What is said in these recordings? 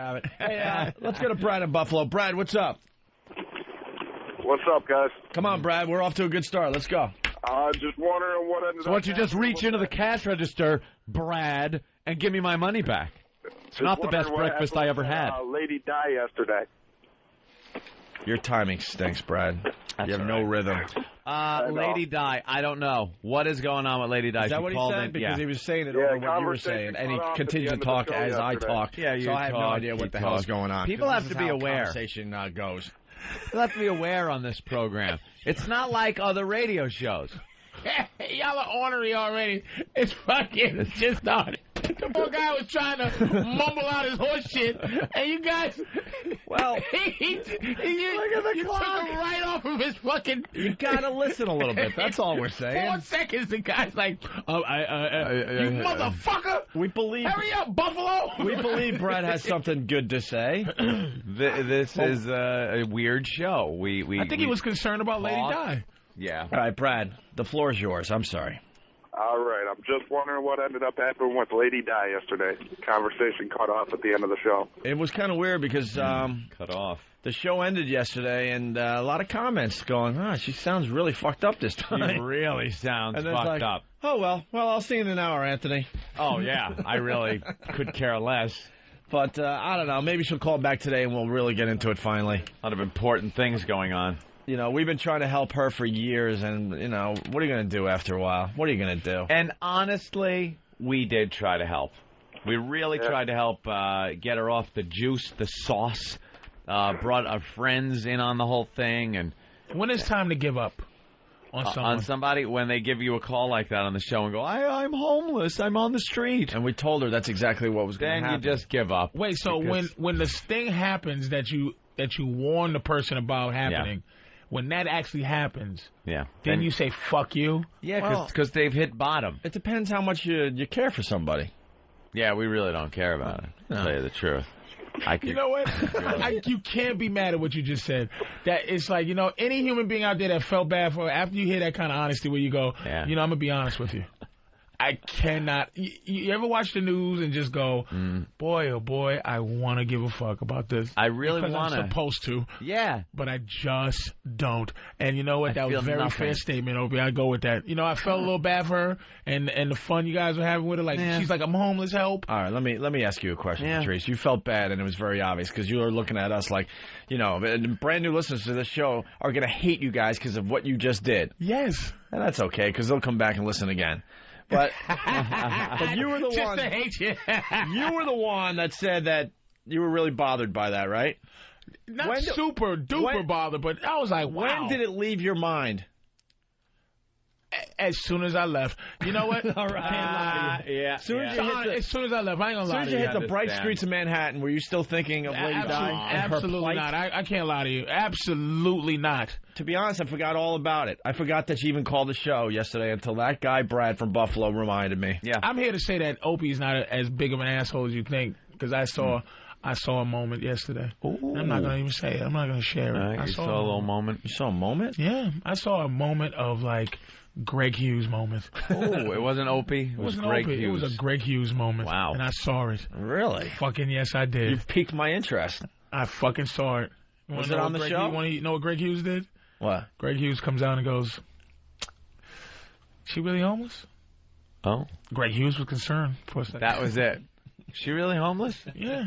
have it. Hey, let's go to Brad in Buffalo. Brad, what's up? What's up, guys? Come on, Brad. We're off to a good start. Let's go. Just wondering what ended up. So why don't you just reach into the cash register, Brad, and give me my money back? It's not the best breakfast I ever had. Lady Di yesterday. Your timing stinks, Brad. You have no rhythm. Lady Di, I don't know. What is going on with Lady Di? Is that what he said? Because he was saying it over what you were saying, and he continued to talk as I talk. Yeah, so I have no idea what the hell is going on. People have to be aware. Conversation goes. People have to be aware on this program. It's not like other radio shows. Y'all are ornery already. It's just started. The poor guy was trying to mumble out his horse shit, and you guys, well, look at the clock. Took him right off of his fucking. You gotta listen a little bit. That's all we're saying. 4 seconds, the guy's like, you motherfucker! We believe. Hurry up, Buffalo! We believe Brad has something good to say. This is a weird show. I think he was concerned about Lady Di. Yeah. All right, Brad, the floor is yours. I'm sorry. All right, I'm just wondering what ended up happening with Lady Di yesterday. Conversation cut off at the end of the show. It was kind of weird because cut off. The show ended yesterday, and a lot of comments going, she sounds really fucked up this time. She really sounds fucked up. Oh, well, I'll see you in an hour, Anthony. Oh, yeah, I really could care less. But I don't know, maybe she'll call back today, and we'll really get into it finally. A lot of important things going on. You know, we've been trying to help her for years, and, you know, what are you going to do after a while? What are you going to do? And honestly, we did try to help. We really tried to help get her off the juice, the sauce, brought our friends in on the whole thing. And when it's time to give up on someone? On somebody, when they give you a call like that on the show and go, I'm homeless, I'm on the street. And we told her that's exactly what was going to happen. Then you just give up. Wait, so when this thing happens that you warn the person about happening... Yeah. When that actually happens, then you say, fuck you? Yeah, because they've hit bottom. It depends how much you care for somebody. Yeah, we really don't care about it, to tell you the truth. You know what? You can't be mad at what you just said. That it's like, you know, any human being out there that felt bad for, after you hear that kind of honesty where you go, you know, I'm going to be honest with you. I cannot. You ever watch the news and just go, boy, oh boy, I want to give a fuck about this. I really want to. I'm supposed to. Yeah. But I just don't. And you know what? That was a very fair statement, Opie. I go with that. You know, I felt a little bad for her and the fun you guys were having with her. Like, she's like, I'm homeless, help. All right, let me ask you a question, Patrice. You felt bad, and it was very obvious because you were looking at us like, you know, brand new listeners to this show are going to hate you guys because of what you just did. Yes. And that's okay because they'll come back and listen again. But you were the one. Just to hate you. You were the one that said that you were really bothered by that, right? Not super duper bothered, but I was like, wow. When did it leave your mind? As soon as I left. You know what? All right. I can't lie to you. Yeah. As soon as I left, I ain't gonna lie to you. As soon as you hit the bright streets of Manhattan, were you still thinking of Lady Di? Absolutely not. I can't lie to you. Absolutely not. To be honest, I forgot all about it. I forgot that she even called the show yesterday until that guy, Brad from Buffalo, reminded me. Yeah. I'm here to say that Opie's not as big of an asshole as you think, because I saw a moment yesterday. I'm not going to even say it. I'm not going to share it. I saw a little moment. You saw a moment? Yeah. I saw a moment of, like, Greg Hughes moment. Oh, it wasn't Opie? It was Greg Hughes. It was a Greg Hughes moment. Wow. And I saw it. Really? Fucking yes, I did. You've piqued my interest. I fucking saw it. Was it on the show? You know what Greg Hughes did? What? Greg Hughes comes out and goes, she really homeless? Oh. Greg Hughes was concerned for a second. That was it. She really homeless? Yeah.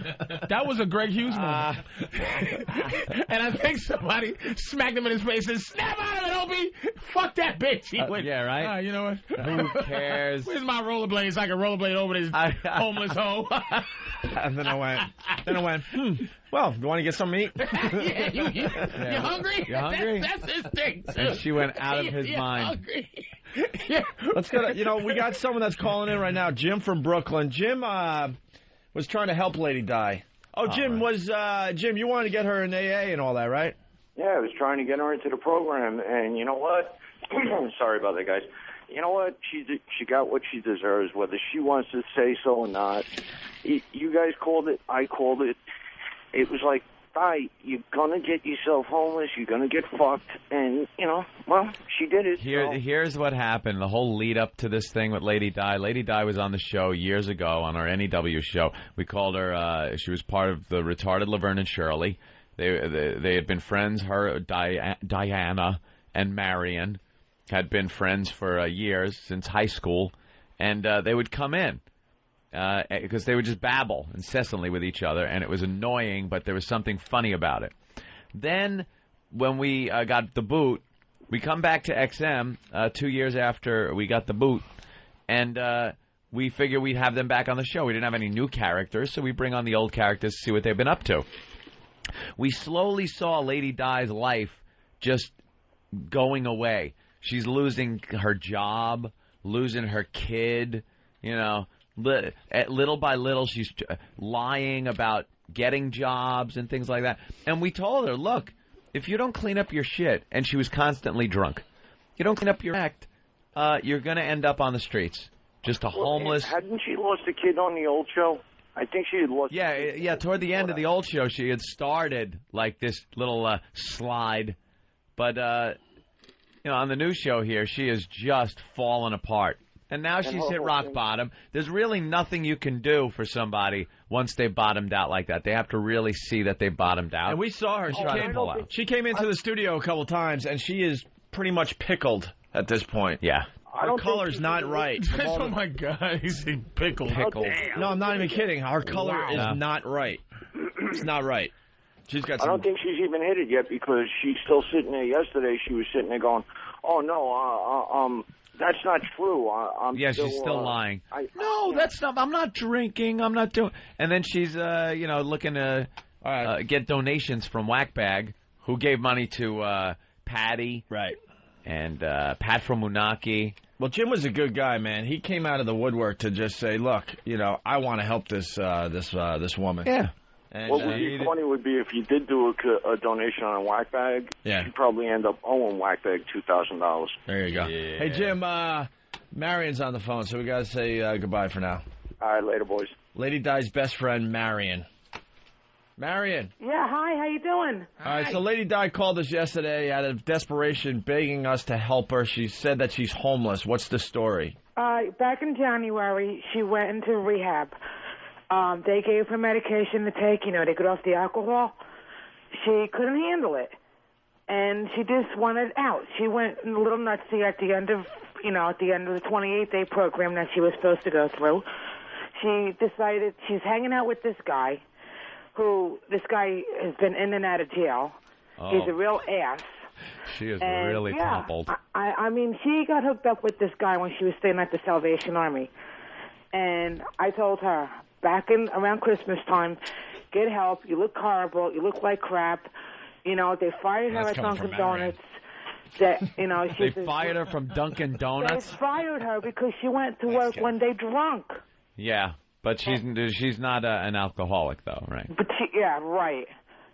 That was a Greg Hughes moment. And I think somebody smacked him in his face and said, snap out of it, Opie! Fuck that bitch! He went, yeah, right? You know what? Who cares? Where's my rollerblades so I can rollerblade over this homeless hoe? And then I went, well, you want to get something to eat? Yeah, you hungry? You hungry? That's his thing, too. And she went out of his mind. Hungry. Yeah. Let's go to, we got someone that's calling in right now, Jim from Brooklyn. Jim was trying to help Lady Di. Oh, Jim, Jim, you wanted to get her in AA and all that, right? Yeah, I was trying to get her into the program, and you know what? Sorry about that, guys. You know what? She got what she deserves, whether she wants to say so or not. You guys called it. I called it. It was like die, you're going to get yourself homeless, you're going to get fucked, and, well, she did it. Here's what happened, the whole lead up to this thing with Lady Di. Lady Di was on the show years ago on our NEW show. We called her, she was part of the retarded Laverne and Shirley. They had been friends, her, Diana, and Marion had been friends for years, since high school, and they would come in. Because they would just babble incessantly with each other, and it was annoying, but there was something funny about it. Then, when we got the boot, we come back to XM 2 years after we got the boot, and we figured we'd have them back on the show. We didn't have any new characters, so we bring on the old characters to see what they've been up to. We slowly saw Lady Di's life just going away. She's losing her job, losing her kid, little by little, she's lying about getting jobs and things like that. And we told her, look, if you don't clean up your shit, and she was constantly drunk, you don't clean up your act, you're going to end up on the streets. Just a homeless... Hadn't she lost a kid on the old show? I think she had lost... Yeah, toward the end of the old show, she had started like this little slide. But, on the new show here, she has just fallen apart. And now she's hit rock bottom. There's really nothing you can do for somebody once they bottomed out like that. They have to really see that they bottomed out. And we saw her. She came into the studio a couple times, and she is pretty much pickled at this point. Yeah. Her color's not right. Oh, my God. He's pickled. No, I'm not even kidding. Her color is not right. It's not right. She's got some... I don't think she's even hit it yet, because she's still sitting there. Yesterday, she was sitting there going, oh, no, that's not true. She's still lying. That's not. I'm not drinking. I'm not doing. And then she's, looking to get donations from Whackbag, who gave money to Patti, right, and Pat from Moonaki. Well, Jim was a good guy, man. He came out of the woodwork to just say, "Look, I want to help this woman." Yeah. And, what would be funny would be if you did do a donation on a Whackbag, you'd probably end up owing Whackbag $2,000. There you go. Yeah. Hey, Jim, Marion's on the phone, so we got to say goodbye for now. All right, later, boys. Lady Di's best friend, Marion. Marion. Yeah, hi, how you doing? All right, so Lady Di called us yesterday out of desperation, begging us to help her. She said that she's homeless. What's the story? Back in January, she went into rehab. They gave her medication to take, to get off the alcohol. She couldn't handle it, and she just wanted out. She went a little nutsy at the end of the 28-day program that she was supposed to go through. She decided she's hanging out with this guy, this guy has been in and out of jail. Oh. He's a real ass. She is really toppled. I mean, she got hooked up with this guy when she was staying at the Salvation Army, and I told her, back around Christmas time, get help. You look horrible. You look like crap. They fired her at Dunkin' Donuts. They fired her from Dunkin' Donuts? They fired her because she went to work one day drunk. Yeah, but she's not an alcoholic, though, right? But right.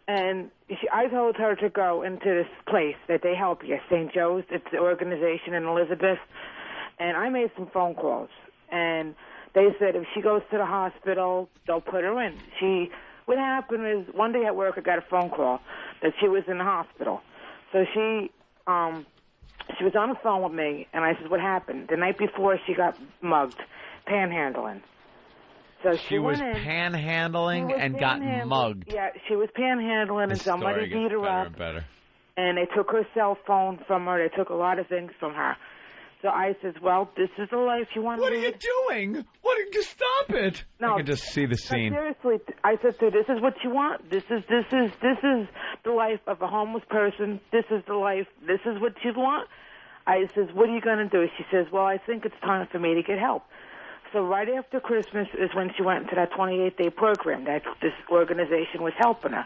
And I told her to go into this place that they help you, St. Joe's. It's the organization in Elizabeth. And I made some phone calls. And they said if she goes to the hospital, they'll put her in. What happened is one day at work I got a phone call that she was in the hospital. So she was on the phone with me, and I said, what happened? The night before she got mugged, panhandling. So she was panhandling and got mugged. Yeah, she was panhandling, and somebody beat her up. And better. And they took her cell phone from her. They took a lot of things from her. So I said, well, this is the life you want to live. What are you doing? You stop it? No, I can just see the scene. Seriously, I said, so this is what you want. This is the life of a homeless person. This is the life. This is what you want. I says, what are you going to do? She says, well, I think it's time for me to get help. So right after Christmas is when she went into that 28-day program that this organization was helping her.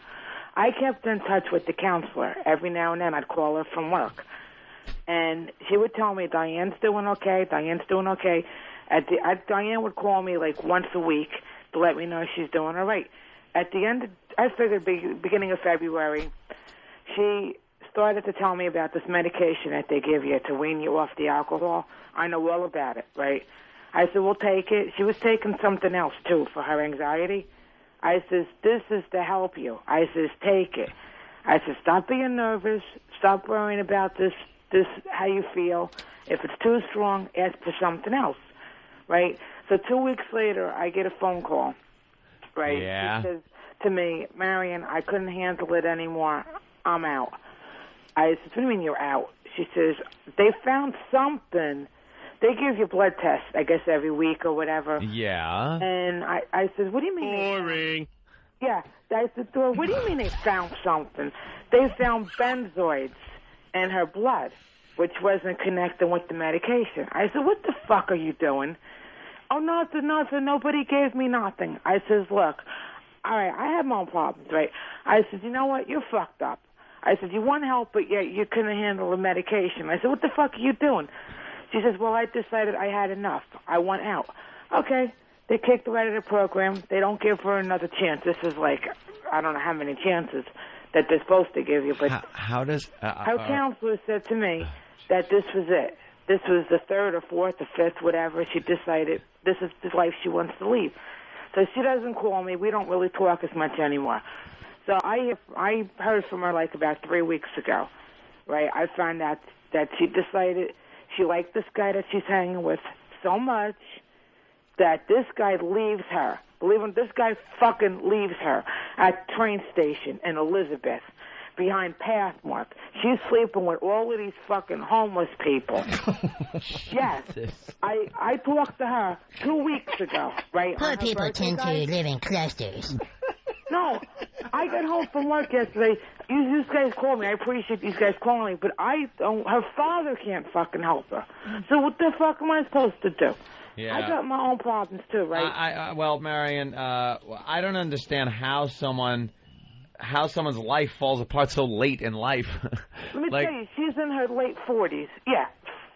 I kept in touch with the counselor. Every now and then I'd call her from work. And she would tell me, Diane's doing okay, Diane's doing okay. Diane would call me like once a week to let me know she's doing all right. At the end, I figured beginning of February, she started to tell me about this medication that they give you to wean you off the alcohol. I know all about it, right? I said, we'll take it. She was taking something else, too, for her anxiety. I says, this is to help you. I says, take it. I says, stop being nervous. Stop worrying about this, how you feel. If it's too strong, ask for something else, right? So 2 weeks later, I get a phone call, right? Yeah. She says to me, Marion, I couldn't handle it anymore. I'm out. I said, what do you mean you're out? She says, they found something. They give you blood tests, I guess, every week or whatever. Yeah. And I said, what do you mean? Boring. Yeah. I said to her, what do you mean they found something? They found benzoids in her blood, which wasn't connected with the medication. I said, what the fuck are you doing? Oh, nothing. Nobody gave me nothing. I says, look, all right, I have my own problems, right? I said, you know what? You're fucked up. I said, you want help, but yet you couldn't handle the medication. I said, what the fuck are you doing? She says, well, I decided I had enough. I want out. Okay. They kicked her out of the program. They don't give her another chance. This is like, I don't know how many chances that they're supposed to give you. But how does... her counselor said to me that this was it. This was the third or fourth or fifth, whatever. She decided this is the life she wants to lead. So she doesn't call me. We don't really talk as much anymore. So I heard from her like about 3 weeks ago, right? I found out that she decided she liked this guy that she's hanging with so much that this guy leaves her. Believe me, this guy fucking leaves her at train station in Elizabeth behind Pathmark. She's sleeping with all of these fucking homeless people. Yes. I talked to her 2 weeks ago, right? Poor people tend to live in clusters. No, I got home from work yesterday. You guys called me. I appreciate these guys calling me, but I don't. Her father can't fucking help her. So what the fuck am I supposed to do? Yeah. I got my own problems too, right? Well, Marion, I don't understand how someone's life falls apart so late in life. Let me tell you, she's in her late 40s. Yeah.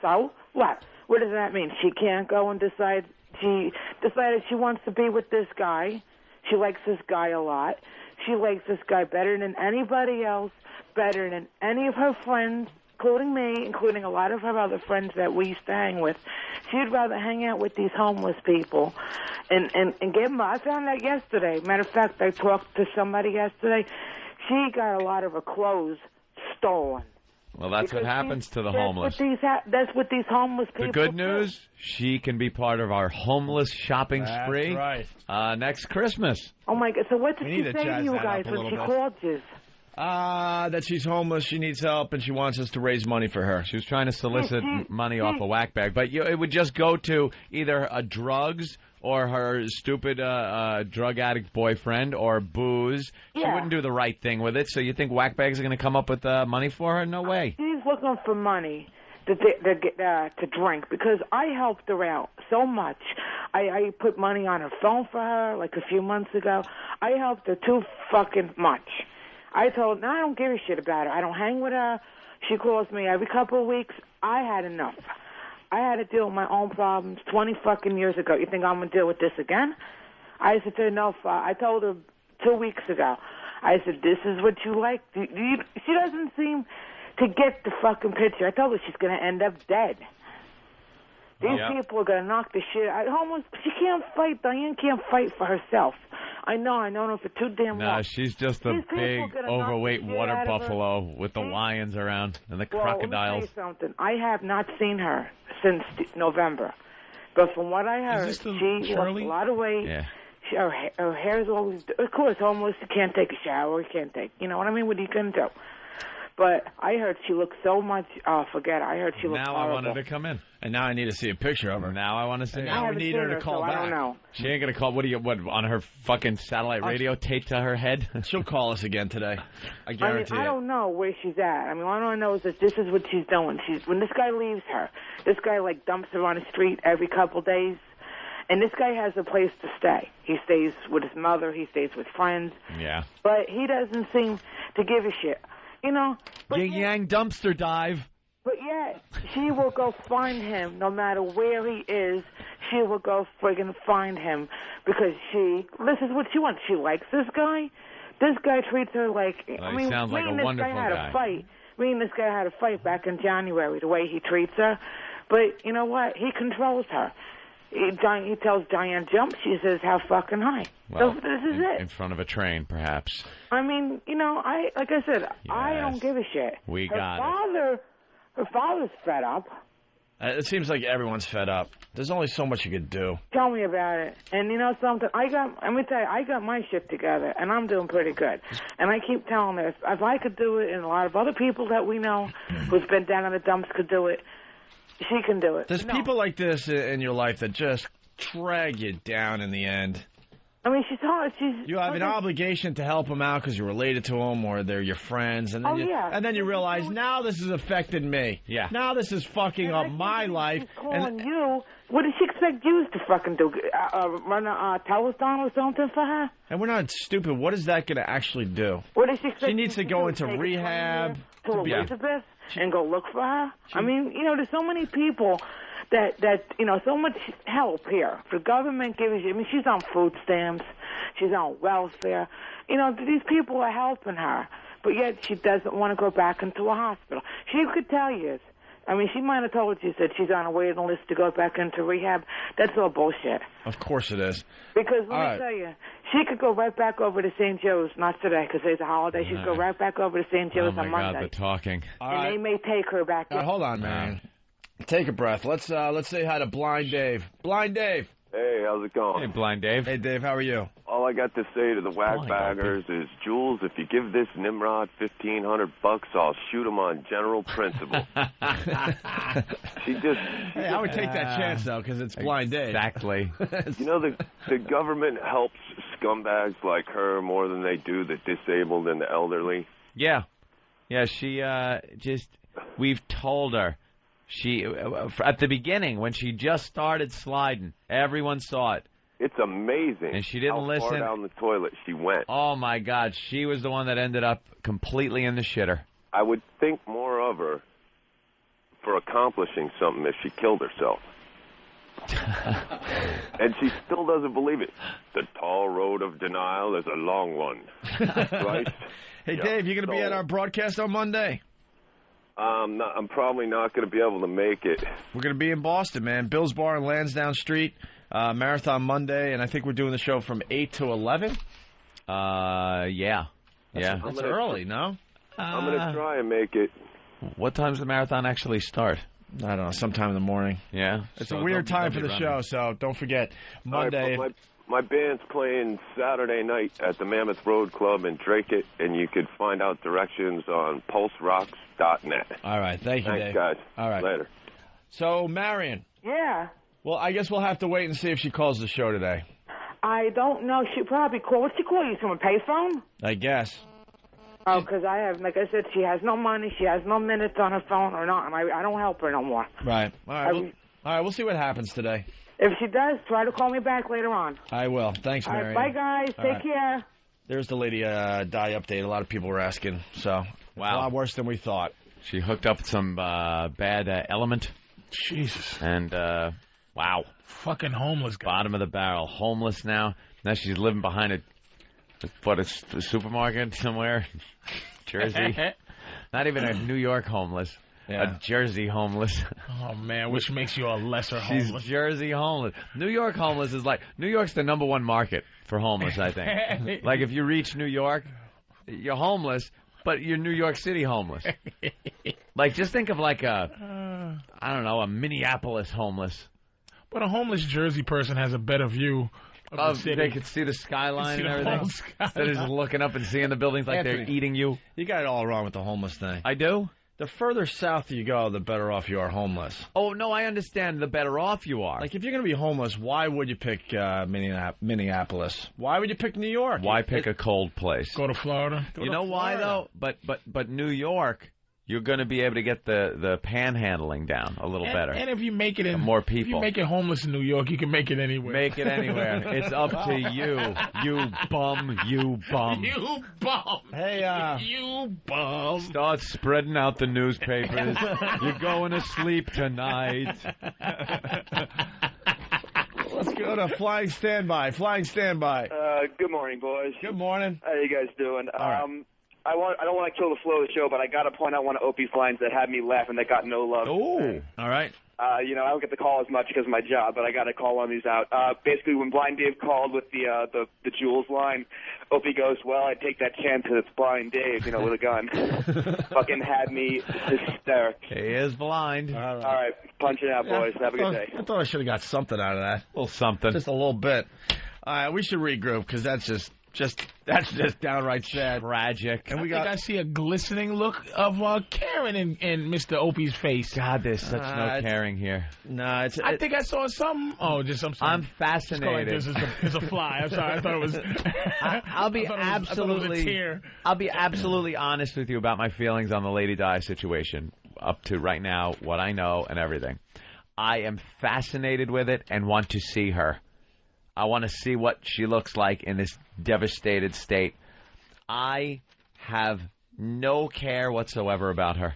So what? What does that mean? She can't go and decide. She decided she wants to be with this guy. She likes this guy a lot. She likes this guy better than anybody else, better than any of her friends, including me, including a lot of her other friends that we used to hang with. She'd rather hang out with these homeless people and give them. I found out yesterday. Matter of fact, I talked to somebody yesterday. She got a lot of her clothes stolen. Well, that's what happens to the homeless. That's what these homeless people The good news, she can be part of our homeless shopping spree next Christmas. Oh, my God. So what did she say to you guys when she called you? That she's homeless, she needs help, and she wants us to raise money for her. She was trying to solicit money off a whack bag, but it would just go to either drugs or her stupid drug addict boyfriend or booze. She wouldn't do the right thing with it, so you think whack bags are going to come up with money for her? No way. She's looking for money to drink because I helped her out so much. I put money on her phone for her like a few months ago. I helped her too fucking much. I told her, no, I don't give a shit about her. I don't hang with her. She calls me every couple of weeks. I had enough. I had to deal with my own problems 20 fucking years ago. You think I'm going to deal with this again? I said to her, no, I told her 2 weeks ago. I said, this is what you like. She doesn't seem to get the fucking picture. I told her she's going to end up dead. These people are going to knock the shit out. She can't fight. Diane can't fight for herself. I know. I know her for too damn long. No, she's just a big, overweight water buffalo with the lions around and the crocodiles. Let me tell you something. I have not seen her since November. But from what I heard, she lost a lot of weight. Yeah. Her hair's always... Of course, homeless, you can't take a shower. You can't take... You know what I mean? What are you going to do? But I heard she looked so much... Oh, forget it. I heard she looked horrible. Now I want her to come in. And now I need to see a picture of her. Now I want to see her. Now we need her to call back. I don't know. She ain't going to call... What, on her fucking satellite radio taped to her head? She'll call us again today. I guarantee I don't know where she's at. I mean, all I know is that this is what she's doing. When this guy leaves her, this guy, like, dumps her on the street every couple days. And this guy has a place to stay. He stays with his mother. He stays with friends. Yeah. But he doesn't seem to give a shit. You know? Yin-yang dumpster dive. But yet, she will go find him no matter where he is. She will go friggin' find him because this is what she wants. She likes this guy. This guy treats her like... Well, he sounds like a wonderful guy. Me and this guy had a fight back in January, the way he treats her. But you know what? He controls her. He tells Diane jump. She says how fucking high. Well, so this is it. In front of a train, perhaps. I mean, like I said, I don't give a shit. Her father's fed up. It seems like everyone's fed up. There's only so much you could do. Tell me about it. And you know something? Let me tell you, I got my shit together, and I'm doing pretty good. And I keep telling her, if I could do it, and a lot of other people that we know who's been down in the dumps could do it, she can do it. There's people like this in your life that just drag you down in the end. I mean, she's hard. You have an obligation to help them out because you're related to them or they're your friends. And then and then you realize, now this has affected me. Yeah. Now this is fucking up my life. She's calling you. What does she expect you to fucking do? Run a telethon or something for her? And we're not stupid. What is that going to actually do? What does she expect? She needs to go into rehab. To Elizabeth and go look for her? I mean, there's so many people that so much help here. The government gives you, I mean, she's on food stamps, she's on welfare. These people are helping her, but yet she doesn't want to go back into a hospital. She could tell you. I mean, she might have told you that she's on a waiting list to go back into rehab. That's all bullshit. Of course it is. Because let me tell you, she could go right back over to St. Joe's, not today because there's a holiday. She could go right back over to St. Joe's on Monday. Oh, my God, the talking. And they may take her back. Hold on, man. Take a breath. Let's say hi to Blind Dave. Blind Dave. Hey, how's it going? Hey, Blind Dave. Hey, Dave, how are you? All I got to say to the whackbaggers is, Jules, if you give this Nimrod $1,500, I'll shoot him on general principle. Hey, I would take that chance, though, because it's Blind Dave. Exactly. The government helps scumbags like her more than they do the disabled and the elderly. Yeah. Yeah, she we've told her. She at the beginning, when she just started sliding, everyone saw it. It's amazing. And she didn't listen. How far down the toilet she went. Oh, my God. She was the one that ended up completely in the shitter. I would think more of her for accomplishing something if she killed herself. And she still doesn't believe it. The tall road of denial is a long one. Right? Hey, Dave, you going to be at our broadcast on Monday? I'm probably not going to be able to make it. We're going to be in Boston, man. Bill's Bar on Lansdowne Street, Marathon Monday, and I think we're doing the show from 8 to 11. Yeah. That's early, no? I'm going to try and make it. What time does the marathon actually start? I don't know, sometime in the morning. Yeah. It's a weird time for the show, so don't forget. Monday. Right, my band's playing Saturday night at the Mammoth Road Club in Drake, and you could find out directions on pulserocks.net. All right, thank you, Thanks, Dave. guys. All right. Later. So, Marion. Yeah. Well, I guess we'll have to wait and see if she calls the show today. I don't know. She probably called. What'd she call you? From a payphone? I guess. Oh, because like I said, she has no money. She has no minutes on her phone or not. I don't help her no more. Right. All right, we'll see what happens today. If she does, try to call me back later on. I will. Thanks, Marion. Bye, guys. Take care. There's the Lady Di update. A lot of people were asking. So, wow. A lot worse than we thought. She hooked up with some bad element. Jesus. And, wow. Fucking homeless guy. Bottom of the barrel. Homeless now. Now she's living behind a supermarket somewhere. Jersey. Not even a New York homeless. Yeah. A Jersey homeless. Oh, man, which makes you a lesser homeless. She's Jersey homeless. New York homeless is like, New York's the #1 market for homeless, I think. Like, if you reach New York, you're homeless, but you're New York City homeless. Like, just think of like a Minneapolis homeless. But a homeless Jersey person has a better view of the city. They could see the skyline and everything. Instead of just looking up and seeing the buildings like they're eating you. You got it all wrong with the homeless thing. I do? The further south you go, the better off you are homeless. Oh, no, I understand the better off you are. Like, if you're going to be homeless, why would you pick Minneapolis? Why would you pick New York? Why pick a cold place? Go to Florida. You know why, though? But New York, you're going to be able to get the panhandling down a little better. And if you make it in more people. If you make it homeless in New York, you can make it anywhere. Make it anywhere. It's up to you. You bum. You bum. You bum. Hey, you bum. Start spreading out the newspapers. You're going to sleep tonight. Let's go to Flying Standby. Flying Standby. Good morning, boys. Good morning. How you guys doing? All right. I don't want to kill the flow of the show, but I got to point out one of Opie's lines that had me laughing that got no love. Oh, all right. I don't get the call as much because of my job, but I got to call one of these out. Basically, when Blind Dave called with the Jules line, Opie goes, "Well, I take that chance because it's Blind Dave, with a gun." Fucking had me hysterical. He is blind. All right, punch it out, boys. Have a good day. I thought I should have got something out of that. A little something. Just a little bit. All right, we should regroup because that's just downright sad. Tragic. And I see a glistening look of Karen in Mr. Opie's face. God, there's such no caring here. No, I think I saw some. Oh, just some. I'm fascinated. It's a fly. I'm sorry. I thought it was. I'll be absolutely honest with you about my feelings on the Lady Di situation up to right now, what I know and everything. I am fascinated with it and want to see her. I want to see what she looks like in this devastated state. I have no care whatsoever about her.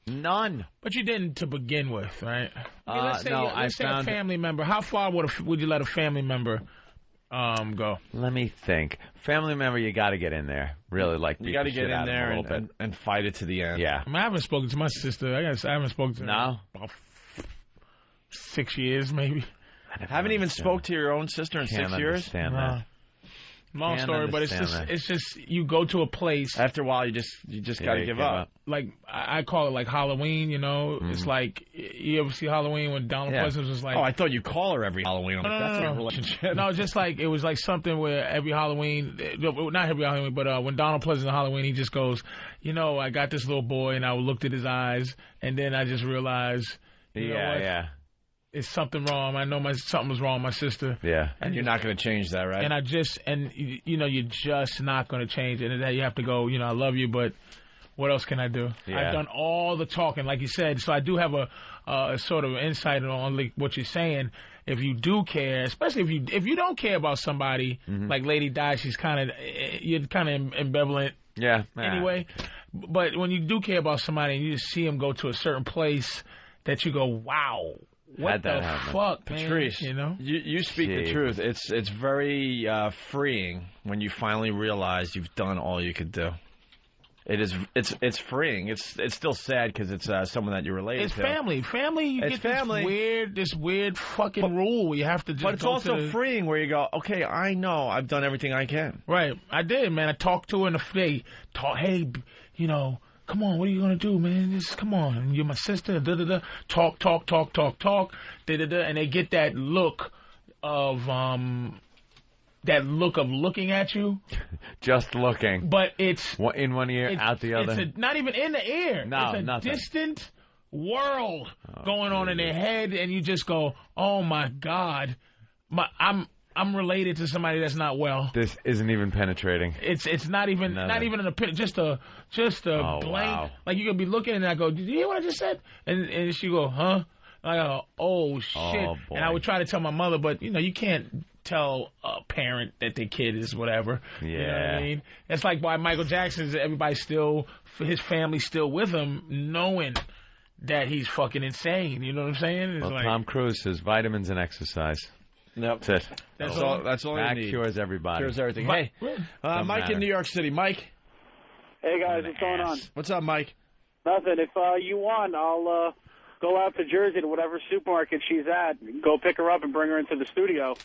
None. But you didn't to begin with, right? Let's say a family member. How far would you let a family member go? Let me think. Family member, you got to get in there. Really, you got to get in there and fight it to the end. Yeah. I haven't spoken to my sister. I haven't spoken to her about 6 years, maybe. Haven't even spoke to your own sister in 6 years? Understand that. Long story, but it's just you go to a place. After a while, you just got to give up. Like I call it like Halloween, Mm-hmm. It's like you ever see Halloween when Donald Pleasance was like. Oh, I thought you call her every Halloween. That's a relationship. No, just like it was like something where every Halloween, not every Halloween, but when Donald Pleasance on Halloween, he just goes, I got this little boy, and I looked at his eyes, and then I just realized, yeah. It's something wrong. I know something was wrong with my sister. Yeah. And you're not going to change that, right? And you're just not going to change it. And then you have to go, I love you, but what else can I do? Yeah. I've done all the talking, like you said. So I do have a sort of insight on like what you're saying. If you do care, especially if you don't care about somebody, like Lady Di, you're kind of ambivalent. Yeah. Anyway, but when you do care about somebody and you just see them go to a certain place that you go, wow. What the fuck, man? Patrice, you speak the truth. It's very freeing when you finally realize you've done all you could do. It's freeing. It's still sad because it's someone that you're related to. It's family. You get this weird fucking rule where you have to just. But it's also freeing where you go, okay, I know I've done everything I can. Right, I did, man. I talked to her in the face. Hey, come on, what are you going to do, man? Just come on. You're my sister. Da-da-da. Talk. Da-da-da. And they get that look of looking at you. Just looking. But it's... in one ear, out the other. It's not even in the ear. No, it's a nothing. distant world going on in their head, and you just go, oh, my God. I'm related to somebody that's not well. This isn't even penetrating. It's not even just a blank. Wow. Like you could be looking and I go, did you hear what I just said? And she go, huh? I go, oh shit. Oh, boy. And I would try to tell my mother, but you can't tell a parent that their kid is whatever. Yeah. You know what I mean? That's like why Michael Jackson's everybody's still, his family's still with him, knowing that he's fucking insane. You know what I'm saying? It's well, Tom Cruise says vitamins and exercise. Nope. That's it. That's all that you need. cures everybody. Cures everything. Hey, Mike in New York City. Mike. Hey, guys. What's going on? What's up, Mike? Nothing. If you want, I'll go out to Jersey to whatever supermarket she's at, go pick her up and bring her into the studio.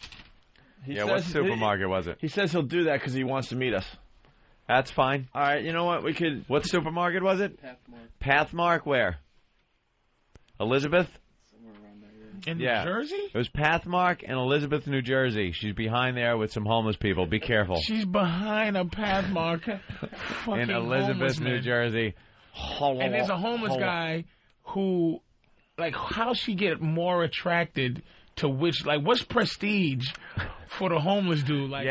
What supermarket was it? He says he'll do that because he wants to meet us. That's fine. All right, you know what? We could... What supermarket was it? Pathmark where? Elizabeth? In New Jersey? It was Pathmark in Elizabeth, New Jersey. She's behind there with some homeless people. Be careful. She's behind a Pathmark. In Elizabeth, New Jersey. And there's a homeless guy who, like, how's she get more attracted to what's prestige for the homeless dude? Like,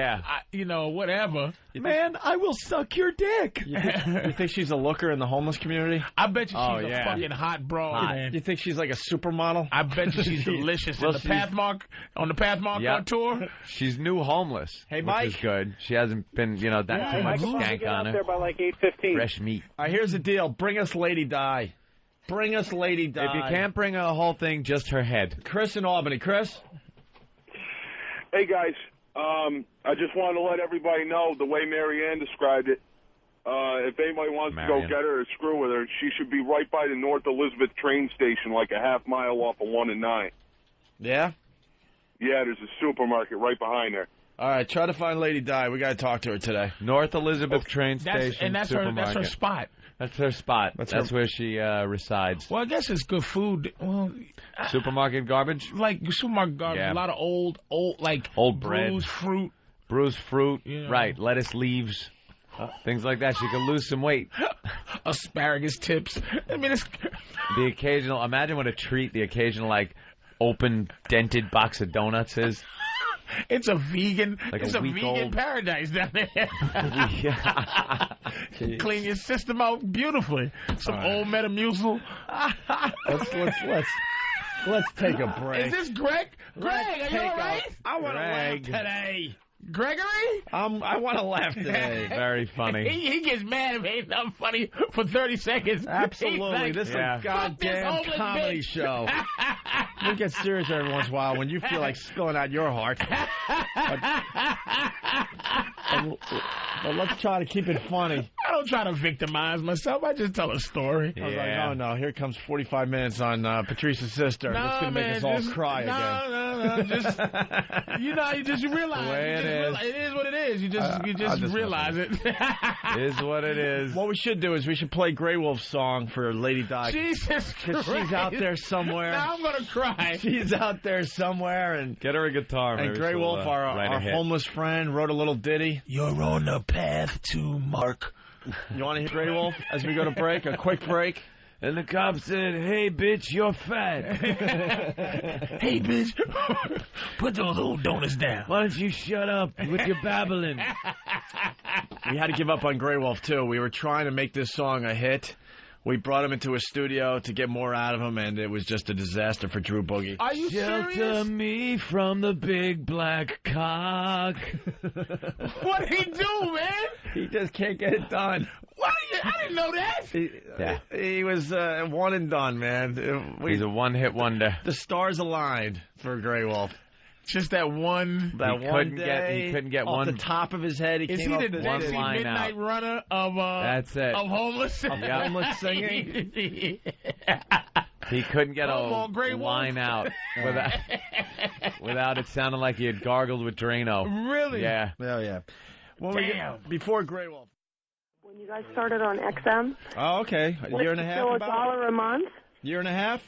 whatever. Man, I will suck your dick. You think she's a looker in the homeless community? I bet you she's a fucking hot broad, man. You think she's like a supermodel? I bet you she's delicious. On the Pathmark tour. She's new homeless. Hey, Mike. Which is good. She hasn't been, that too much stank on her. There by like 8:15. Fresh meat. All right, here's the deal. Bring us Lady Di. Bring us Lady Di. If you can't bring her the whole thing, just her head. Chris in Albany. Chris? Hey, guys. I just wanted to let everybody know the way Marianne described it. if anybody wants Marion. to go get her or screw with her, she should be right by the North Elizabeth train station, like a half mile off of 1 and 9. Yeah? Yeah, there's a supermarket right behind there. All right, try to find Lady Di. We got to talk to her today. North Elizabeth train station, and that's her spot. That's her spot. That's her... where she resides. Well, I guess it's good food. Well, supermarket garbage? Like supermarket garbage. Yeah. A lot of old old bread. Bruised fruit. You know. Right. Lettuce leaves. Things like that. She could lose some weight. Asparagus tips. I mean, it's... The occasional... Imagine what a treat the occasional, like, open, dented box of donuts is. It's a vegan. Like it's a vegan paradise down there. Clean your system out beautifully. Some old Metamucil. Let's take a break. Is this Greg? Greg, are you all right? I want to laugh today. Gregory? I want to laugh today. Very funny. He gets mad if ain't nothing funny for 30 seconds. Absolutely. Like, this is a goddamn comedy show. We get serious every once in a while when you feel like spilling out your heart. But let's try to keep it funny. I don't try to victimize myself. I just tell a story. I was like, no, here comes 45 minutes on Patrice's sister. That's going to make us all cry again. No. Just, you realize. The way it is what it is. You just realize it. It is what it is. What we should do is we should play Grey Wolf's song for Lady Di. Jesus Christ. She's out there somewhere. Now I'm going to cry. She's out there somewhere. And get her a guitar. And Grey Wolf, our homeless friend, wrote a little ditty. You're on the path to Mark. You want to hear Grey Wolf as we go to break? A quick break? And the cop said, hey, bitch, you're fat. Hey, bitch, put those old donuts down. Why don't you shut up with your babbling? We had to give up on Grey Wolf, too. We were trying to make this song a hit. We brought him into a studio to get more out of him, and it was just a disaster for Drew Boogie. Are you serious? Shelter me from the big black cock. What did he do, man? He just can't get it done. What? I didn't know that. He was one and done, man. He's a one-hit wonder. The stars aligned for Grey Wolf. Just that one. One day. He couldn't get off one. the top of his head. Is he the Dixie Midnight Runner of? That's it. Of homeless. Homeless singing. He couldn't get a line out without it sounding like he had gargled with Drano. Really? Yeah. Oh yeah. Well, before Grey Wolf. When you guys started on XM. Oh, okay. A year and a half. Still $1 a month. Year and a half.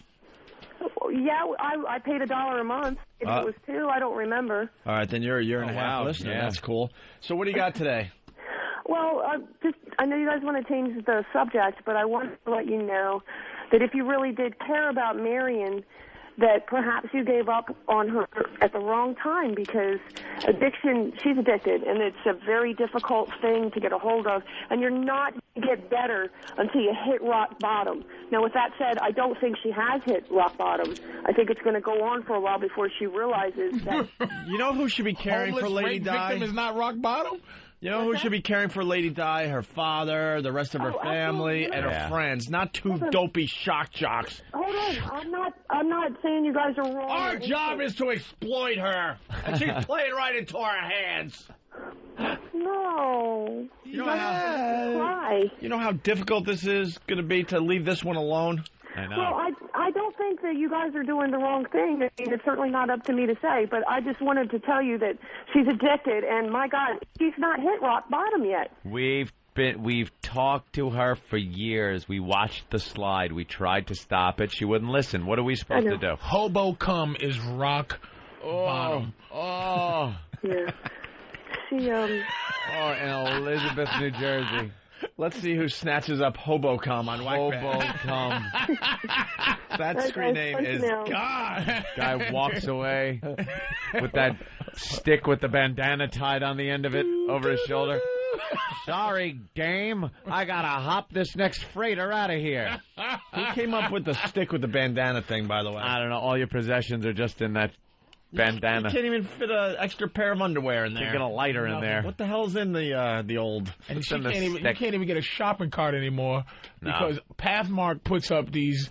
Yeah, I paid $1 a month. If it was 2, I don't remember. All right, then you're a year and a half listener. Yeah. That's cool. So what do you got today? Well, I know you guys want to change the subject, but I wanted to let you know that if you really did care about Marion, that perhaps you gave up on her at the wrong time, because addiction, she's addicted, and it's a very difficult thing to get a hold of, and you're not going to get better until you hit rock bottom. Now, with that said, I don't think she has hit rock bottom. I think it's going to go on for a while before she realizes that... You know who should be caring for Lady Di? Victim is not rock bottom? You know who should be caring for Lady Di? Her father, the rest of her family, and her friends. Not two dopey shock jocks. Hold on. I'm not saying you guys are wrong. Our job is to exploit her, and she's playing right into our hands. No. You know how difficult this is going to be to leave this one alone? I know. Well, I don't think that you guys are doing the wrong thing. I mean, it's certainly not up to me to say, but I just wanted to tell you that she's addicted, and my God, she's not hit rock bottom yet. We've talked to her for years. We watched the slide. We tried to stop it. She wouldn't listen. What are we supposed to do? Hobo cum is rock bottom. Oh. Yeah. She in Elizabeth, New Jersey. Let's see who snatches up Hobo cum on Whack Hobo cum. That screen name is God. Guy walks away with that stick with the bandana tied on the end of it over his shoulder. Sorry, dame. I gotta hop this next freighter out of here. Who came up with the stick with the bandana thing, by the way? I don't know. All your possessions are just in that bandana. You can't even fit an extra pair of underwear in there. You get a lighter in there. What the hell's in the old? And you can't even get a shopping cart anymore because Pathmark puts up these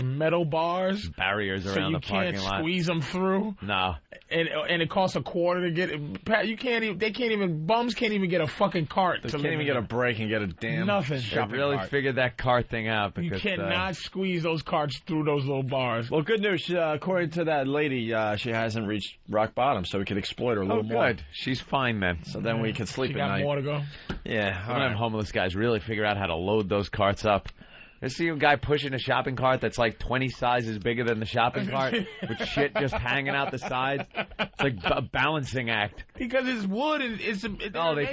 metal bars, barriers around the parking lot. So you can't squeeze them through. No. And it costs $0.25 to get it. You can't even. They can't even. Bums can't even get a fucking cart. They can't even get a break and get a damn shopping They really cart. figured that cart thing out. Because, you cannot squeeze those carts through those little bars. Well, good news. According to that lady, she hasn't reached rock bottom, so we could exploit her a little more. Good. She's fine then. So then we can sleep she at got night. more to go. Yeah. Some of them homeless guys really figure out how to load those carts up. I see a guy pushing a shopping cart that's like 20 sizes bigger than the shopping cart with shit just hanging out the sides. It's like a balancing act. Because it's wood and it's they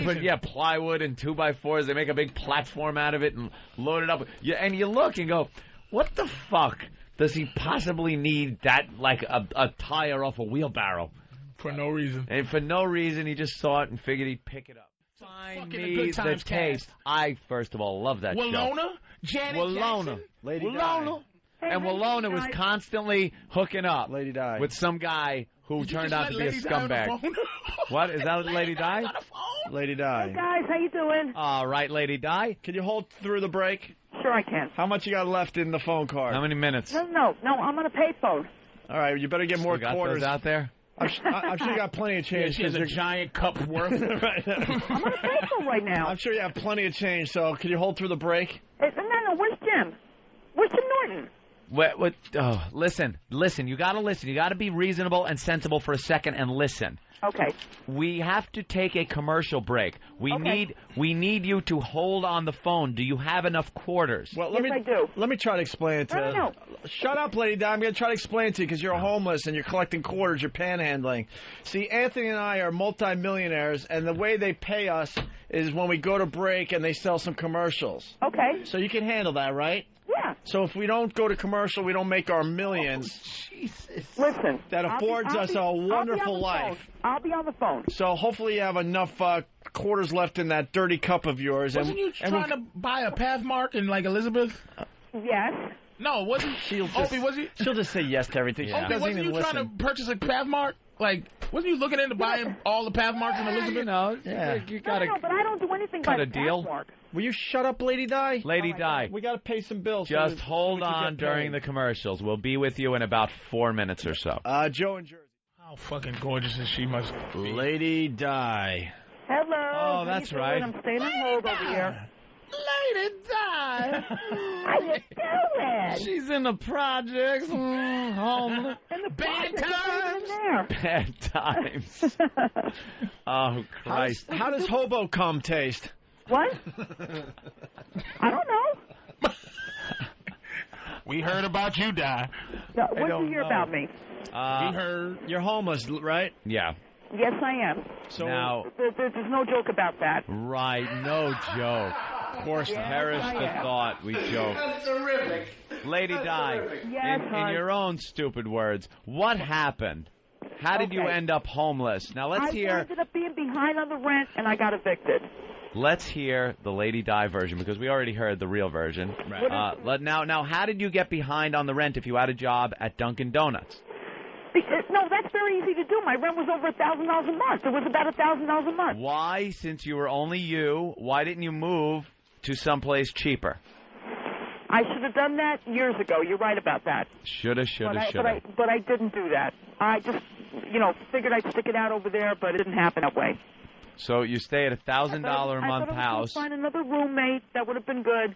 put plywood and 2x4s. They make a big platform out of it and load it up. And you look and go, what the fuck does he possibly need that like a tire off a wheelbarrow? For no reason. And for no reason, he just saw it and figured he'd pick it up. Find me the taste. I, first of all, love that show. Walona? Janet Jackson? Lady Walona. Hey, and Walona was constantly hooking up Lady Di with some guy who turned out to be a scumbag. What? Is that Lady Di? Lady Di. Hey guys, how you doing? All right, Lady Di. Can you hold through the break? Sure I can. How much you got left in the phone card? How many minutes? No, I'm on a payphone. All right, you better get more quarters out there. I'm sure you got plenty of change. She has a giant cup worth. Right. I'm on a payphone right now. I'm sure you have plenty of change, so can you hold through the break? No, where's Jim? Where's Jim Norton? What? Oh, listen. You gotta listen. You gotta be reasonable and sensible for a second and listen. Okay. We have to take a commercial break. We need you to hold on the phone. Do you have enough quarters? Well, I do. Let me try to explain it to you. No. Shut up, Lady Di. I'm going to try to explain it to you because you're homeless and you're collecting quarters. You're panhandling. See, Anthony and I are multimillionaires, and the way they pay us is when we go to break and they sell some commercials. Okay. So you can handle that, right? Yeah. So if we don't go to commercial, we don't make our millions. Oh, Jesus. Listen. That affords us a wonderful life. I'll be on the phone. So hopefully you have enough quarters left in that dirty cup of yours. Wasn't you trying to buy a Pathmark in like Elizabeth? Yes. No, wasn't Opie? Was he? She'll just say yes to everything. Yeah. Opie, wasn't you trying to purchase a Pathmark? Like, wasn't you looking into buying all the Pathmarks in Elizabeth? You know, you gotta. No, but I don't do anything by a deal. Pathmark. Will you shut up, Lady Di? Lady Di. We got to pay some bills. Just hold on during the commercials. We'll be with you in about 4 minutes or so. Joe in Jersey. How fucking gorgeous is she must be. Lady Di. Hello. Oh, that's right. I'm staying on hold over here. Lady Di. How you doing? She's in the projects. Homeless. In the bad times. Bad times. Oh, Christ. How does Hobo cum taste? What? I don't know. We heard about you, Di. No, what did you hear about me? We heard you're homeless, right? Yeah. Yes, I am. So now, there's no joke about that. Right, no joke. Of course, perish the thought we joke. That's terrific. Lady Di, yes, in your own stupid words, what happened? How did you end up homeless? Now let's hear. I ended up being behind on the rent, and I got evicted. Let's hear the Lady Di version because we already heard the real version. Right. Now, how did you get behind on the rent if you had a job at Dunkin' Donuts? No, that's very easy to do. My rent was over $1,000 a month. It was about $1,000 a month. Why, since you were only you, why didn't you move to someplace cheaper? I should have done that years ago. You're right about that. Shoulda. But I didn't do that. I just, figured I'd stick it out over there, but it didn't happen that way. So you stay at $1,000 a month house. I find another roommate. That would have been good.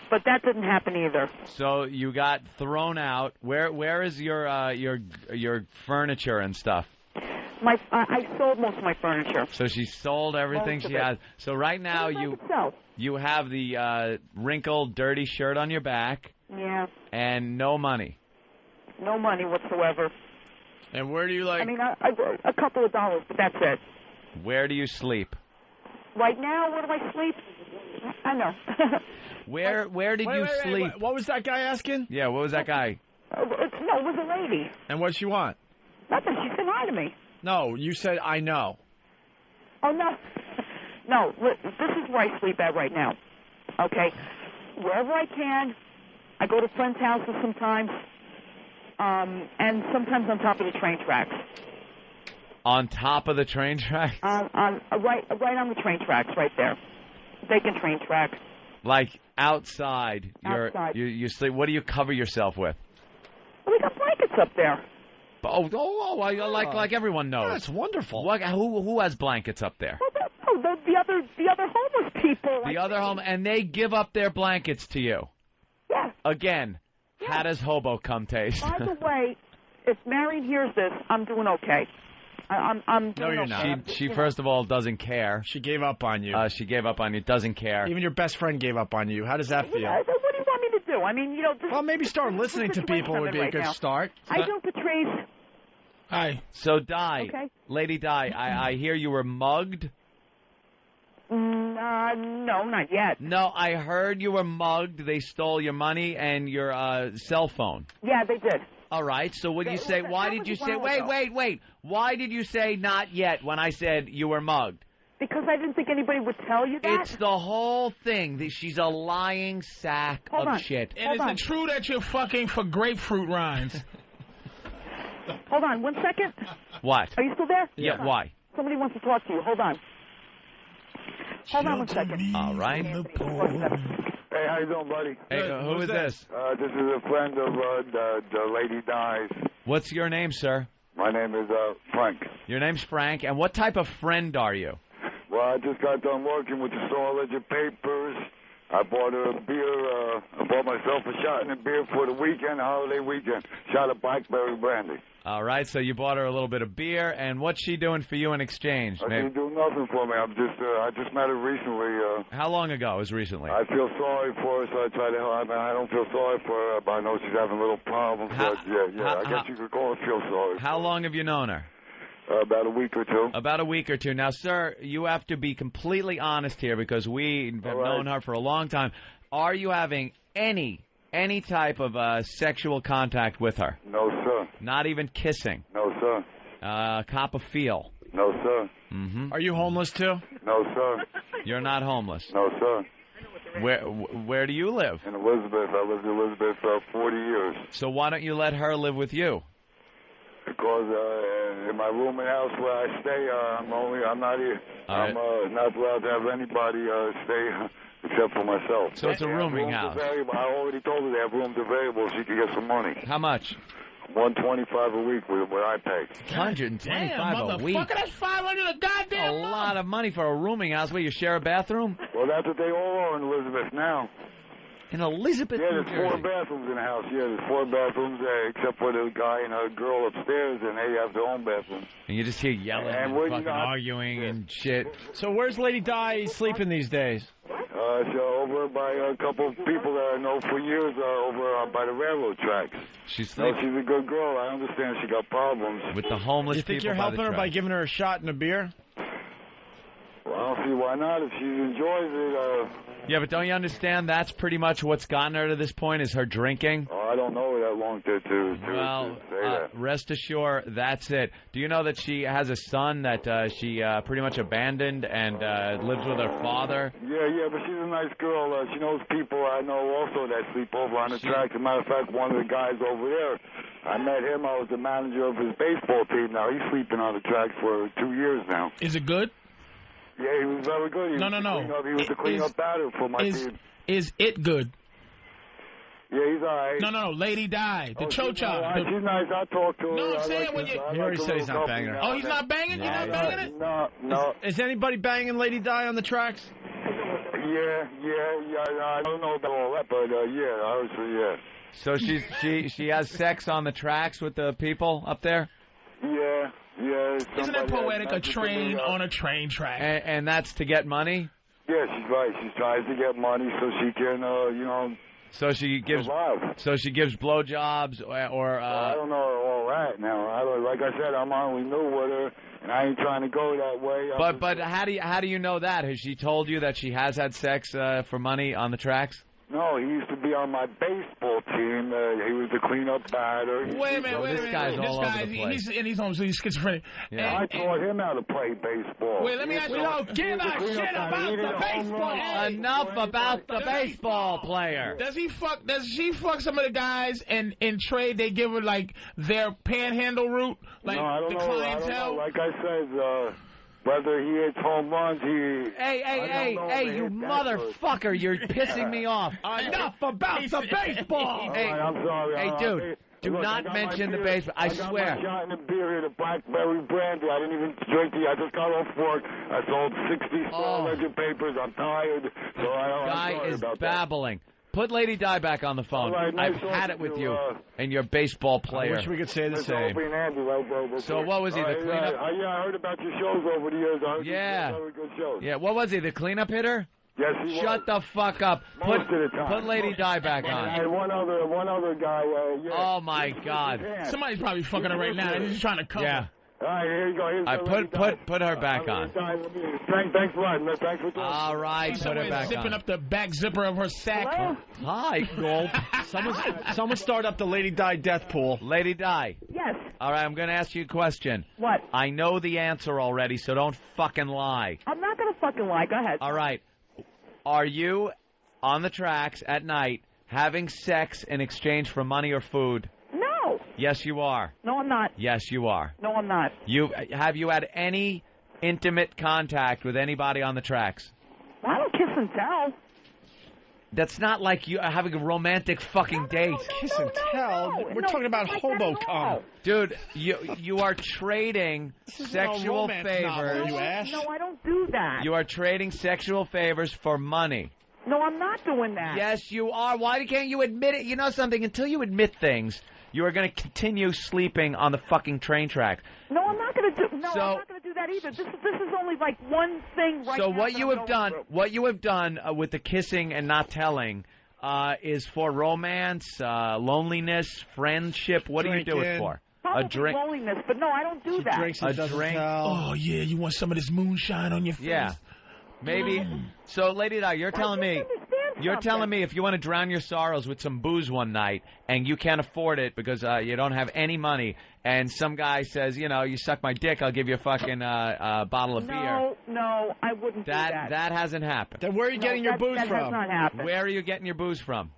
But that didn't happen either. So you got thrown out. Where is your furniture and stuff? I sold most of my furniture. So she sold everything she has. So right now you have the wrinkled, dirty shirt on your back. Yeah. And no money. No money whatsoever. And where do you like? I mean, a couple of dollars, but that's it. Where do you sleep? Right now, where do I sleep? I know. Where did you sleep? What was that guy asking? Yeah, what was that guy? No, it was a lady. And what'd she want? Nothing. She said hi to me. No, you said I know. Oh, no. No, this is where I sleep at right now. Okay? Wherever I can. I go to friends' houses sometimes. and sometimes on top of the train tracks. On top of the train tracks? Right on the train tracks, right there. Vacant train tracks. Like outside. Outside. You sleep. What do you cover yourself with? Well, we got blankets up there. Like everyone knows. That's wonderful. Who has blankets up there? Well, the other homeless people. The other and they give up their blankets to you. Yeah. Again, yeah. How does Hobo cum taste? By the way, if Marion hears this, I'm doing okay. I'm no, you're not. She first of all doesn't care. She gave up on you. She gave up on you. Doesn't care. Even your best friend gave up on you. How does that feel? What do you want me to do? I mean, well, maybe start listening to people would be a good start. I don't, Patrice. Hi. So, Di, okay. Lady Di, I hear you were mugged. No, not yet. No, I heard you were mugged. They stole your money and your cell phone. Yeah, they did. All right, so what did you say? Why did you say, wait. Why did you say not yet when I said you were mugged? Because I didn't think anybody would tell you that. It's the whole thing. She's a lying sack of shit. And is it true that you're fucking for grapefruit rinds? Hold on, 1 second. What? Are you still there? Yeah, why? Somebody wants to talk to you. Hold on. Hold on 1 second. All right. Hey, how you doing, buddy? Hey, who is this? This is a friend of the Lady Di's. What's your name, sir? My name is Frank. Your name's Frank, and what type of friend are you? Well, I just got done working with the Store Ledger Papers. I bought her a beer. I bought myself a shot in a beer for the weekend, the holiday weekend. Shot of blackberry brandy. All right, so you bought her a little bit of beer, and what's she doing for you in exchange? She didn't do nothing for me. I just met her recently. How long ago? It was recently. I feel sorry for her, so I try to help. I don't feel sorry for her, but I know she's having little problems. I guess you could call it feel sorry. How long have you known her? About a week or two. About a week or two. Now, sir, you have to be completely honest here because we have known her for a long time. Are you having any type of sexual contact with her? No, sir. Not even kissing? No, sir. Cop a feel? No, sir. Mm-hmm. Are you homeless, too? No, sir. You're not homeless? No, sir. Where do you live? In Elizabeth. I lived in Elizabeth for 40 years. So why don't you let her live with you? Because in my room and house where I stay, I'm not here. I'm not allowed to have anybody stay except for myself. So it's a rooming house. I already told her they have rooms available so she can get some money. How much? $125 a week with what I pay. $125 a week. That's $500 a goddamn month. A lot of money for a rooming house where you share a bathroom. Well, that's what they all are in Elizabeth now. In Elizabeth, yeah, New there's Jersey. 4 bathrooms in the house. Yeah, there's 4 bathrooms except for the guy and a girl upstairs, and they have their own bathroom. And you just hear yelling and fucking arguing and shit. So where's Lady Di sleeping these days? So over by a couple of people that I know for years, over by the railroad tracks. She's a good girl. I understand she got problems. With the homeless people. You think you're helping her by giving her a shot and a beer? Well, I don't see why not. If she enjoys it, Yeah, but don't you understand that's pretty much what's gotten her to this point is her drinking? Oh, I don't know her that long to say that. Rest assured, that's it. Do you know that she has a son that she pretty much abandoned and lives with her father? Yeah, but she's a nice girl. She knows people I know also that sleep over on the track. As a matter of fact, one of the guys over there, I met him. I was the manager of his baseball team. Now he's sleeping on the track for 2 years now. Is it good? Yeah, he was very good. He was the clean-up batter for my team. Is it good? Yeah, he's all right. No, Lady Di, the Cho-Cha. She's nice. I talk to her. No, I'm saying when you... He already said he's not banging her. Oh, he's not banging? You're not banging it? No. Is anybody banging Lady Di on the tracks? Yeah. I don't know about all that, but yeah. So she has sex on the tracks with the people up there? Yeah. Isn't that poetic? A train on a train track. And that's to get money? Yeah, she's right. She tries to get money so she can, So she gives. survive. So she gives blowjobs or. I don't know all that now. Like I said, I'm only new with her, and I ain't trying to go that way. But how do you know that? Has she told you that she has had sex for money on the tracks? No, he used to be on my baseball team. He was the cleanup batter. Wait a minute. This guy's all over the place. He's home, so he's schizophrenic. Yeah. I taught him how to play baseball. Wait, let me ask you. Don't give a shit about the baseball. Enough about the baseball player. Does she fuck some of the guys and in trade they give her like their panhandle route, like no, I don't the know. clientele? I don't know. Like I said, whether he hits home runs, Hey, you motherfucker! You're pissing me off. Enough about the baseball. Hey, I'm sorry. Hey, dude. Do not mention the baseball. I swear. I got my shot in the beer here, the blackberry brandy. I didn't even drink it. I just got off work. I sold 60 small ledger papers. I'm tired. So I'm Guy sorry is about babbling. Put Lady Di back on the phone. Right, nice I've had it with you and your I baseball player. wish we could say the same. So what was he, the cleanup? Yeah, I heard about your shows over the years. I heard Yeah. very good shows. Yeah, what was he, the cleanup hitter? Yes, he was. Shut the fuck up. Most of the time. Put Lady Di back on. And one other guy. Yeah. Oh, my God. Somebody's probably fucking her right now. He's just trying to cover. Yeah. All right, here you go. Put her back on. Thanks a lot. Thanks for talking. All right, put her back zipping on. up the back zipper of her sack. Hello? Hi, Gold. Someone start up the Lady Di death pool. Lady Di. Yes. All right, I'm going to ask you a question. What? I know the answer already, so don't fucking lie. I'm not going to fucking lie. Go ahead. All right. Are you on the tracks at night having sex in exchange for money or food? No. Yes, you are. No, I'm not. Yes, you are. No, I'm not. Have you had any intimate contact with anybody on the tracks? Well, I don't kiss and tell. That's not like you having a romantic fucking date. Kiss and tell. We're talking about hobo cum. Dude, you are trading sexual favors. No, I don't do that. You are trading sexual favors for money. No, I'm not doing that. Yes, you are. Why can't you admit it? You know something? Until you admit things, you are going to continue sleeping on the fucking train track. No, I'm not going to do. No, I'm not going to do that either. This is only like one thing right now. So what you have done with the kissing and not telling is for romance, loneliness, friendship. What do you do it for? Probably a drink. Loneliness, but no, I don't do that. A drink. Oh yeah, you want some of this moonshine on your face? Yeah, maybe. So, Lady Di, you're telling me. You're telling me if you want to drown your sorrows with some booze one night and you can't afford it because you don't have any money, and some guy says, you suck my dick, I'll give you a fucking bottle of beer. No, I wouldn't do that. That hasn't happened. Then where are you getting your booze from? That has not happened. Where are you getting your booze from?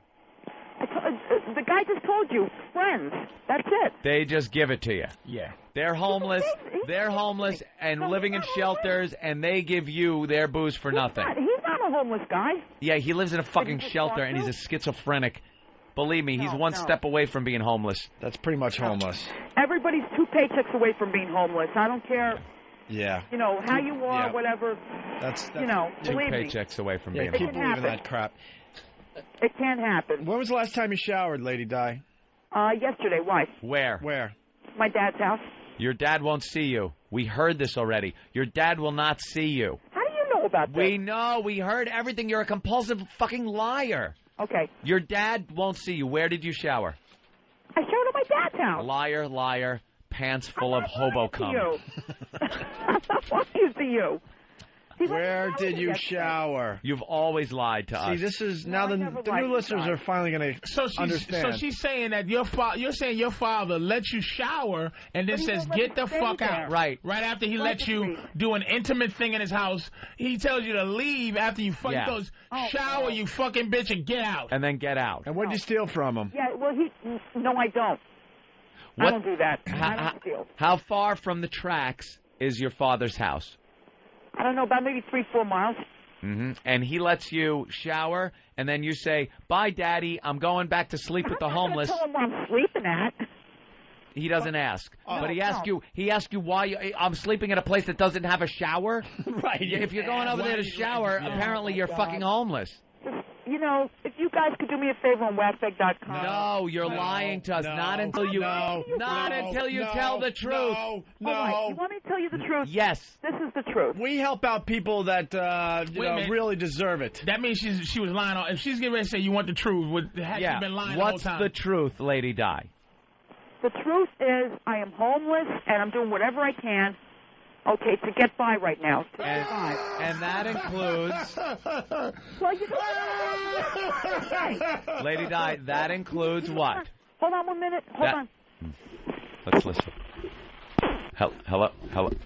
The guy just told you, friends. That's it. They just give it to you. Yeah. They're homeless. They're homeless and living in shelters, and they give you their booze for nothing. He's not a homeless guy. Yeah, he lives in a fucking shelter, and he's a schizophrenic. Believe me, he's one step away from being homeless. That's pretty much homeless. Everybody's 2 paychecks away from being homeless. I don't care. Yeah. How you are, whatever. That's 2 believe paychecks away from being keep homeless. believing that crap. It can't happen. When was the last time you showered, Lady Di? Yesterday. Why? Where? My dad's house. Your dad won't see you. We heard this already. Your dad will not see you. How do you know about this? We know. We heard everything. You're a compulsive fucking liar. Okay. Your dad won't see you. Where did you shower? I showered at my dad's house. Liar, liar, pants full of hobo cum. I'm not lying to you. Where did you shower? You've always lied to us. See, this is now the new listeners are finally going to understand. So she's saying that you're saying your father lets you shower and then says get the fuck out. Right. Right after he lets you do an intimate thing in his house, he tells you to leave after you fuck. He goes, shower, you fucking bitch, and get out. And then get out. And what did you steal from him? Yeah, well, no, I don't. I don't do that. I don't steal. How far from the tracks is your father's house? I don't know, about maybe 3-4 miles. Mm-hmm. And he lets you shower, and then you say, bye, Daddy, I'm going back to sleep with the homeless. I'm not going to tell him where I'm sleeping at. He doesn't ask. But he asks you why I'm sleeping at a place that doesn't have a shower? Right. If you're going over there to shower, apparently you're fucking homeless. If you guys could do me a favor on wackbag.com. No, you're lying to us. Not until you tell the truth. No. Right, you want me to tell you the truth? Yes. This is the truth. We help out people that really deserve it. That means she was lying. If she's getting ready to say you want the truth, has she been lying the whole time? What's the truth, Lady Di? The truth is I am homeless, and I'm doing whatever I can. okay, to get by right now. To And, get by. and that includes, Well, you Lady Di, that includes what? Hold on 1 minute. Hold on. Let's listen. Hello?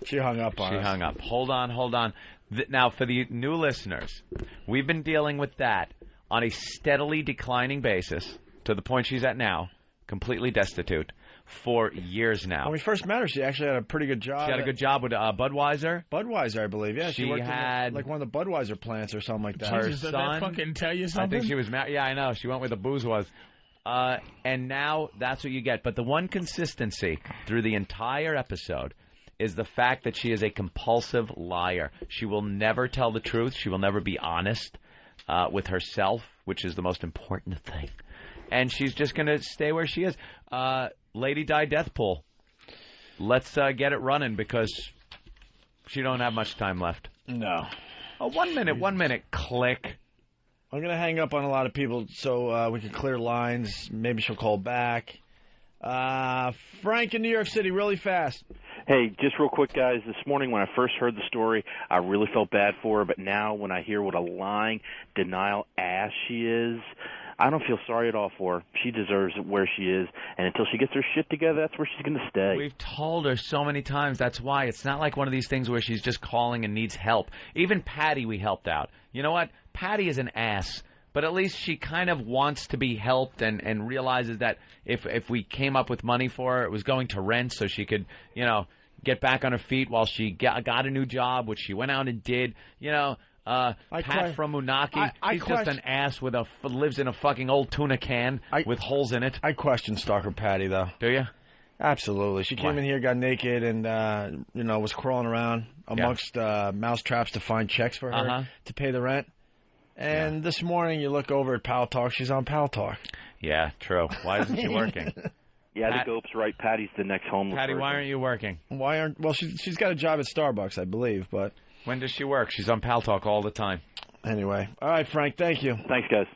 She hung up on us. She hung up. Hold on. Now, for the new listeners, we've been dealing with that on a steadily declining basis to the point she's at now, completely destitute, for years now. When we first met her, she actually had a pretty good job. She had a good job with Budweiser. Budweiser, I believe. Yeah, she worked had in like one of the Budweiser plants or something like that. Her Jesus, does son. that fucking tell you something? I think she was married. Yeah, I know. She went where the booze was. And now that's what you get. But the one consistency through the entire episode is the fact that she is a compulsive liar. She will never tell the truth. She will never be honest with herself, which is the most important thing. And she's just going to stay where she is. Lady Di Death Pool. Let's get it running because she don't have much time left. No. Oh, 1 minute. Click. I'm going to hang up on a lot of people so we can clear lines. Maybe she'll call back. Frank in New York City, really fast. Hey, just real quick, guys. This morning when I first heard the story, I really felt bad for her. But now when I hear what a lying, denial ass she is, I don't feel sorry at all for her. She deserves where she is. And until she gets her shit together, that's where she's going to stay. We've told her so many times. That's why. It's not like one of these things where she's just calling and needs help. Even Patti we helped out. You know what? Patti is an ass. But at least she kind of wants to be helped and realizes that if we came up with money for her, it was going to rent so she could, get back on her feet while she got a new job, which she went out and did. Pat from Unaki, he's just an ass lives in a fucking old tuna can with holes in it. I question Stalker Patti, though. Do you? Absolutely. She came in here, got naked, and, was crawling around amongst mouse traps to find checks for her to pay the rent. And this morning, you look over at Pal Talk. She's on Pal Talk. Yeah, true. Why isn't she working? Yeah, the Gope's right. Patty's the next homeless Patti, person. why aren't you working? Well, she's got a job at Starbucks, I believe, but... When does she work? She's on Pal Talk all the time. Anyway. All right, Frank, thank you. Thanks, guys.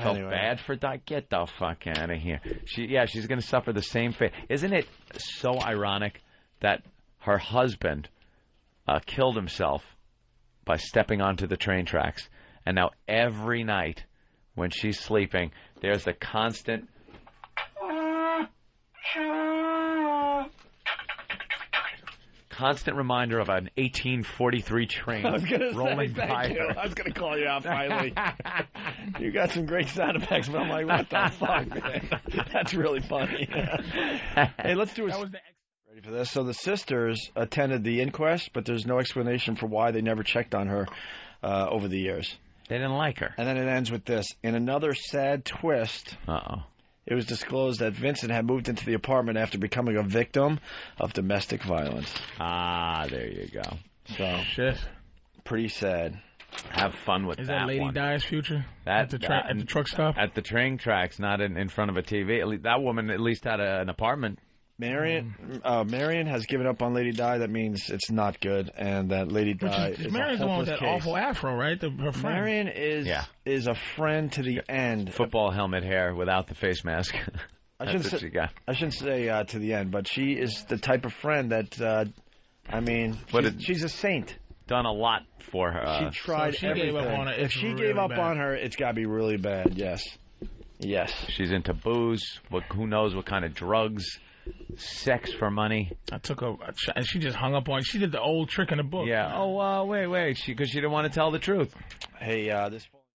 Felt bad for Di. Get the fuck out of here. She's going to suffer the same fate. Isn't it so ironic that her husband killed himself by stepping onto the train tracks, and now every night when she's sleeping, there's the constant reminder of an 1843 train rolling by her. I was going to call you out finally. You got some great sound effects, but I'm like, what the fuck, man? That's really funny. Hey, let's do a... Ready for this? So the sisters attended the inquest, but there's no explanation for why they never checked on her over the years. They didn't like her. And then it ends with this. In another sad twist, it was disclosed that Vincent had moved into the apartment after becoming a victim of domestic violence. Ah, there you go. So, shit. Pretty sad. Have fun with that. Is that Lady Di's future? At the truck stop? At the train tracks, not in front of a TV. That woman at least had an apartment. Marion has given up on Lady Di. That means it's not good, and that Lady Di is Marion's the one with that awful afro, right? Her friend. Marion is a friend to the end. Football helmet hair without the face mask. That's what she got. I shouldn't say to the end, but she is the type of friend that, she's a saint. Done a lot for her. She tried everything. Gave up on her. If she gave up on her, it's got to be really bad. Yes. She's into booze. Who knows what kind of drugs. Sex for money. She just hung up on. She did the old trick in the book. Yeah. Oh, wait. Because she didn't want to tell the truth. Hey, this.